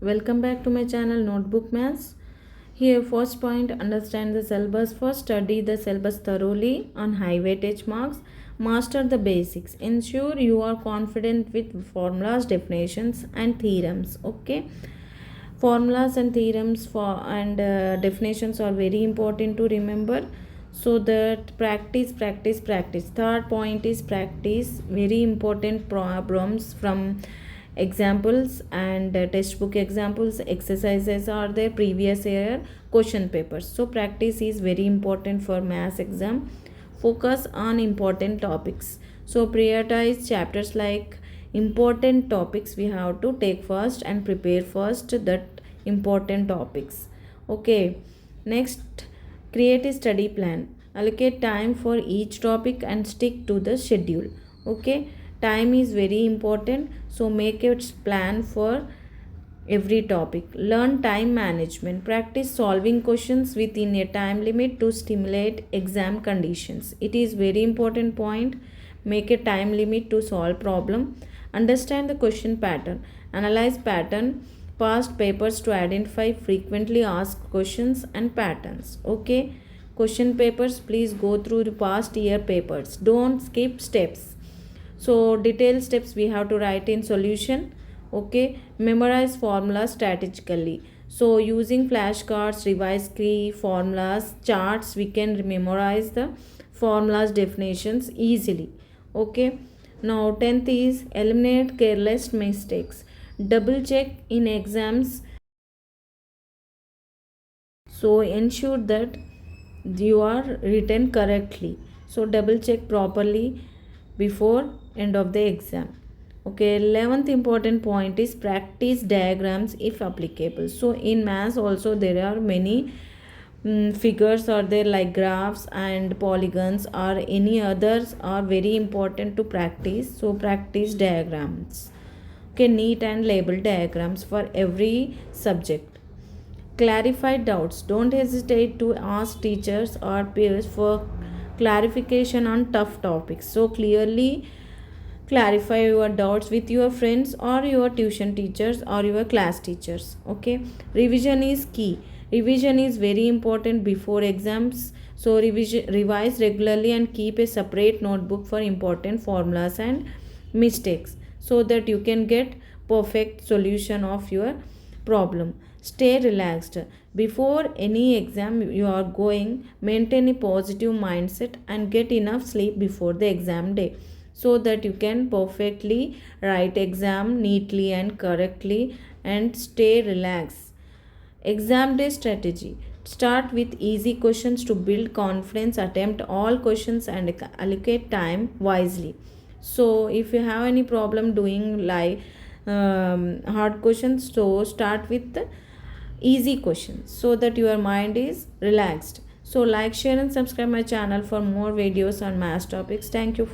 Welcome back to my channel Notebook Maths. Here, first point, understand the syllabus. First, study the syllabus thoroughly on high weightage marks. Master the basics. Ensure you are confident with formulas, definitions, and theorems. Okay, formulas and theorems and definitions are very important to remember. So that practice. Third point is practice. Very important problems from examples and textbook examples, exercises are there, previous year question papers. So practice is very important for maths exam. Focus on important topics. So prioritize chapters like important topics we have to take first and prepare first that important topics. Okay, next, create a study plan. Allocate time for each topic and stick to the schedule. Okay, time is very important, so make a plan for every topic. Learn time management. Practice solving questions within a time limit to stimulate exam conditions. It is very important point. Make a time limit to solve problem. Understand the question pattern. Analyze pattern past papers to identify frequently asked questions and patterns. Okay, question papers, please go through the past year papers. Don't skip steps. So detailed steps we have to write in solution. Okay, memorize formulas strategically. So using flashcards, revise key formulas, charts, we can memorize the formulas definitions easily. Okay, now 10th is eliminate careless mistakes. Double check in exams, so ensure that you are written correctly. So double check properly before end of the exam. Okay, 11th important point is practice diagrams if applicable. So in maths also there are many figures are there, like graphs and polygons or any others are very important to practice. So practice diagrams. Okay, neat and label diagrams for every subject. Clarify doubts. Don't hesitate to ask teachers or peers for clarification on tough topics. So clearly clarify your doubts with your friends or your tuition teachers or your class teachers. Okay, revision is key. Revision is very important before exams. So revise regularly and keep a separate notebook for important formulas and mistakes, so that you can get perfect solution of your problem. Stay relaxed. Before any exam you are going, maintain a positive mindset and get enough sleep before the exam day, so that you can perfectly write exam neatly and correctly and stay relaxed. Exam day strategy. Start with easy questions to build confidence, attempt all questions and allocate time wisely. So if you have any problem doing like hard questions, so start with the easy questions so that your mind is relaxed. So like, share and subscribe my channel for more videos on math topics. Thank you.